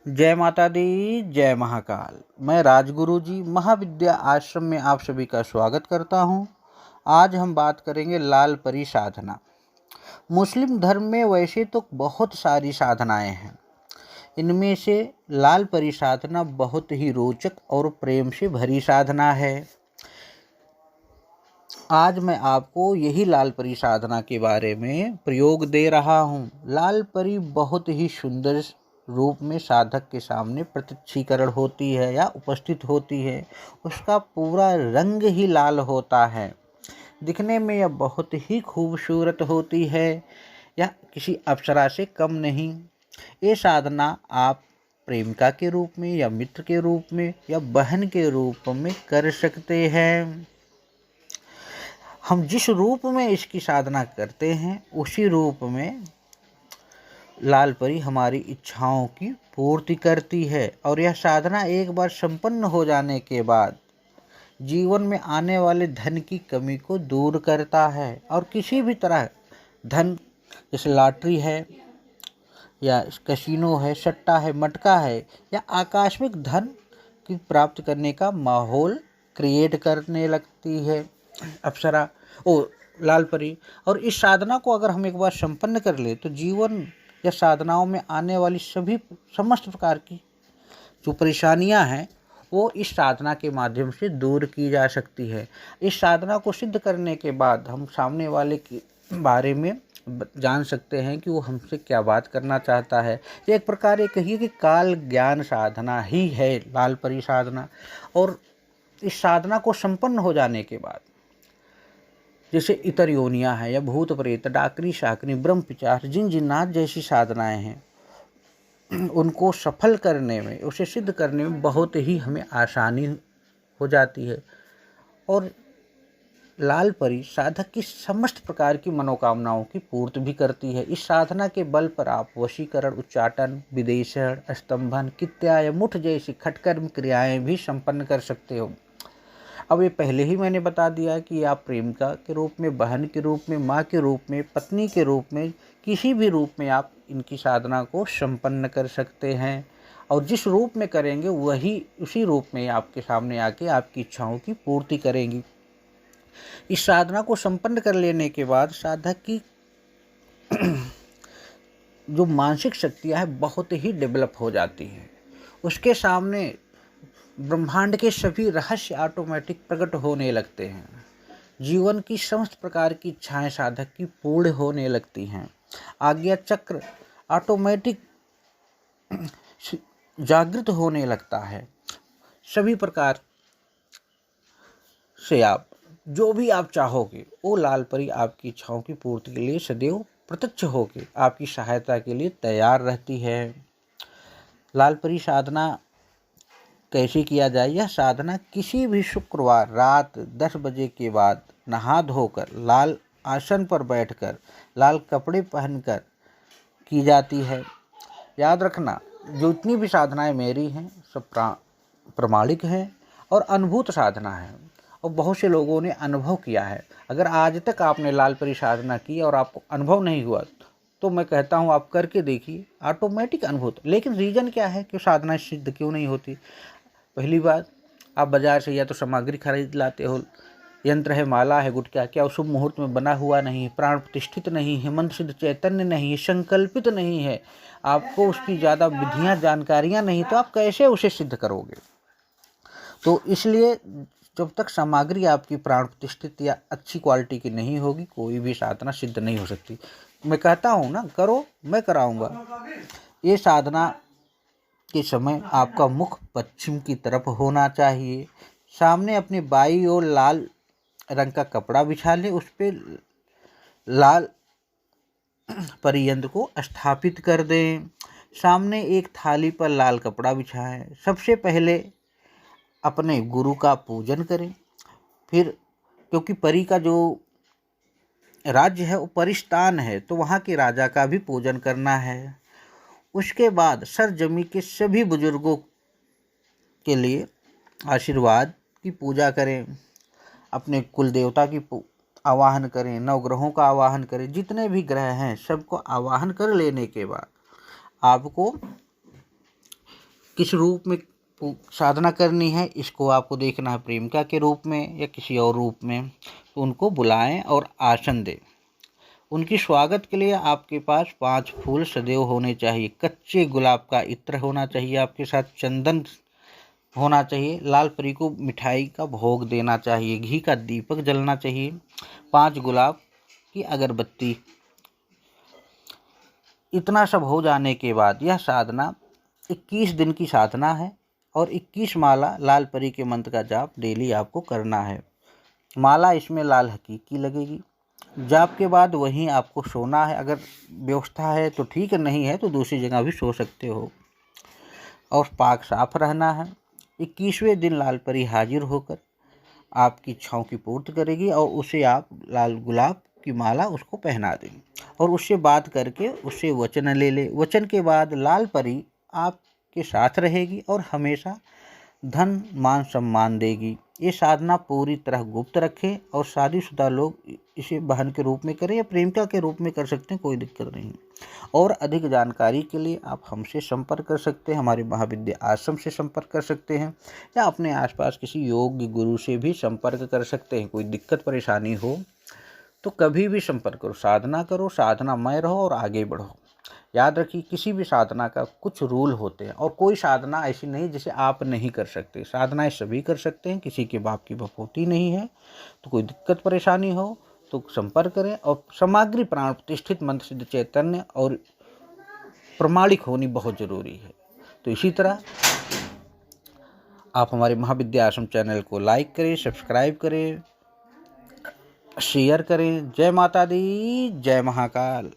जय माता दी, जय महाकाल। मैं राजगुरु जी महाविद्या आश्रम में आप सभी का स्वागत करता हूं। आज हम बात करेंगे लाल परी साधना। मुस्लिम धर्म में वैसे तो बहुत सारी साधनाएं हैं, इनमें से लाल परी साधना बहुत ही रोचक और प्रेम से भरी साधना है। आज मैं आपको यही लाल परी साधना के बारे में प्रयोग दे रहा हूँ। लाल परी बहुत ही सुंदर रूप में साधक के सामने प्रत्यक्षीकरण होती है या उपस्थित होती है। उसका पूरा रंग ही लाल होता है। दिखने में यह बहुत ही खूबसूरत होती है, यह किसी अप्सरा से कम नहीं। ये साधना आप प्रेमिका के रूप में या मित्र के रूप में या बहन के रूप में कर सकते हैं। हम जिस रूप में इसकी साधना करते हैं उसी रूप में लाल परी हमारी इच्छाओं की पूर्ति करती है। और यह साधना एक बार संपन्न हो जाने के बाद जीवन में आने वाले धन की कमी को दूर करता है। और किसी भी तरह धन, जैसे लॉटरी है या कैसीनो है, सट्टा है, मटका है या आकस्मिक धन की प्राप्त करने का माहौल क्रिएट करने लगती है अप्सरा लाल परी। और इस साधना को अगर हम एक बार संपन्न कर ले तो जीवन या साधनाओं में आने वाली समस्त प्रकार की जो परेशानियां हैं वो इस साधना के माध्यम से दूर की जा सकती है। इस साधना को सिद्ध करने के बाद हम सामने वाले के बारे में जान सकते हैं कि वो हमसे क्या बात करना चाहता है। ये एक प्रकार ये कहिए कि काल ज्ञान साधना ही है लाल परी साधना। और इस साधना को संपन्न हो जाने के बाद जैसे इतर योनियाँ हैं या भूत प्रेत, डाकनी शाकनी, ब्रह्म पिचास, जिन जिन्नात जैसी साधनाएं हैं, उनको सफल करने में, उसे सिद्ध करने में बहुत ही हमें आसानी हो जाती है। और लाल परी साधक की समस्त प्रकार की मनोकामनाओं की पूर्ति भी करती है। इस साधना के बल पर आप वशीकरण, उच्चाटन, विदेशण, स्तंभन, कित्या या मुठ जैसी खटकर्म क्रियाएं भी संपन्न कर सकते हो। अब ये पहले ही मैंने बता दिया कि आप प्रेमिका के रूप में, बहन के रूप में, माँ के रूप में, पत्नी के रूप में, किसी भी रूप में आप इनकी साधना को संपन्न कर सकते हैं। और जिस रूप में करेंगे वही उसी रूप में आपके सामने आके आपकी इच्छाओं की पूर्ति करेंगी। इस साधना को संपन्न कर लेने के बाद साधक की जो मानसिक शक्तियाँ हैं बहुत ही डेवलप हो जाती हैं। उसके सामने ब्रह्मांड के सभी रहस्य ऑटोमेटिक प्रकट होने लगते हैं। जीवन की समस्त प्रकार की इच्छाएं साधक की पूर्ण होने लगती हैं। आज्ञा चक्र ऑटोमेटिक जागृत होने लगता है। सभी प्रकार से आप जो भी आप चाहोगे वो लाल परी आपकी इच्छाओं की पूर्ति के लिए सदैव प्रत्यक्ष होकर आपकी सहायता के लिए तैयार रहती है। लाल परी साधना कैसे किया जाए? यह साधना किसी भी शुक्रवार रात 10 बजे के बाद नहा धोकर लाल आसन पर बैठकर लाल कपड़े पहनकर की जाती है। याद रखना, जो इतनी भी साधनाएं मेरी हैं सब प्रमाणिक हैं और अनुभूत साधना है और बहुत से लोगों ने अनुभव किया है। अगर आज तक आपने लाल परी साधना की और आपको अनुभव नहीं हुआ तो मैं कहता हूँ आप करके देखिए, ऑटोमेटिक अनुभूत। लेकिन रीज़न क्या है कि साधना सिद्ध क्यों नहीं होती? पहली बात, आप बाजार से या तो सामग्री खरीद लाते हो, यंत्र है, माला है, गुटका, क्या वो शुभ मुहूर्त में बना हुआ नहीं है, प्राण प्रतिष्ठित नहीं है, मंत्र सिद्ध चैतन्य नहीं है, संकल्पित नहीं है, आपको उसकी ज़्यादा विधियाँ जानकारियाँ नहीं, तो आप कैसे उसे सिद्ध करोगे? तो इसलिए जब तक सामग्री आपकी प्राण प्रतिष्ठित या अच्छी क्वालिटी की नहीं होगी कोई भी साधना सिद्ध नहीं हो सकती। मैं कहता हूँ ना, करो, मैं कराऊंगा। ये साधना के समय आपका मुख पश्चिम की तरफ होना चाहिए। सामने अपनी बाई ओर लाल रंग का कपड़ा बिछा लें, उस पर लाल परियंत्र को स्थापित कर दें। सामने एक थाली पर लाल कपड़ा बिछाएं। सबसे पहले अपने गुरु का पूजन करें। फिर क्योंकि परी का जो राज्य है वो परिस्थान है तो वहाँ के राजा का भी पूजन करना है। उसके बाद सरजमी के सभी बुजुर्गों के लिए आशीर्वाद की पूजा करें। अपने कुल देवता की आवाहन करें, नवग्रहों का आवाहन करें, जितने भी ग्रह हैं सबको आवाहन कर लेने के बाद आपको किस रूप में साधना करनी है, इसको आपको देखना है प्रेमिका के रूप में या किसी और रूप में। तो उनको बुलाएं और आसन दें। उनकी स्वागत के लिए आपके पास 5 फूल सदैव होने चाहिए। कच्चे गुलाब का इत्र होना चाहिए आपके साथ, चंदन होना चाहिए। लाल परी को मिठाई का भोग देना चाहिए, घी का दीपक जलना चाहिए, 5 गुलाब की अगरबत्ती। इतना सब हो जाने के बाद यह साधना 21 दिन की साधना है और 21 माला लाल परी के मंत्र का जाप डेली आपको करना है। माला इसमें लाल हकीकी लगेगी। जाप के बाद वहीं आपको सोना है। अगर व्यवस्था है तो ठीक है, नहीं है तो दूसरी जगह भी सो सकते हो। और पाक साफ रहना है। 21वें दिन लाल परी हाजिर होकर आपकी इच्छाओं की पूर्ति करेगी और उसे आप लाल गुलाब की माला उसको पहना दें और उससे बात करके उससे वचन ले ले। वचन के बाद लाल परी आपके साथ रहेगी और हमेशा धन मान सम्मान देगी। ये साधना पूरी तरह गुप्त रखें और शादीशुदा लोग इसे बहन के रूप में करें या प्रेमिका के रूप में कर सकते हैं, कोई दिक्कत नहीं। और अधिक जानकारी के लिए आप हमसे संपर्क कर सकते हैं, हमारे महाविद्या आश्रम से संपर्क कर सकते हैं या अपने आसपास किसी योग्य गुरु से भी संपर्क कर सकते हैं। कोई दिक्कत परेशानी हो तो कभी भी संपर्क करो, साधना करो, साधनामय रहो और आगे बढ़ो। याद रखिए, किसी भी साधना का कुछ रूल होते हैं और कोई साधना ऐसी नहीं जिसे आप नहीं कर सकते। साधनाएं सभी कर सकते हैं, किसी के बाप की बपोती नहीं है। तो कोई दिक्कत परेशानी हो तो संपर्क करें। और सामग्री प्राण प्रतिष्ठित, मंत्र सिद्ध, चैतन्य और प्रमाणिक होनी बहुत जरूरी है। तो इसी तरह आप हमारे महाविद्या आश्रम चैनल को लाइक करें, सब्सक्राइब करें, शेयर करें। जय माता दी, जय महाकाल।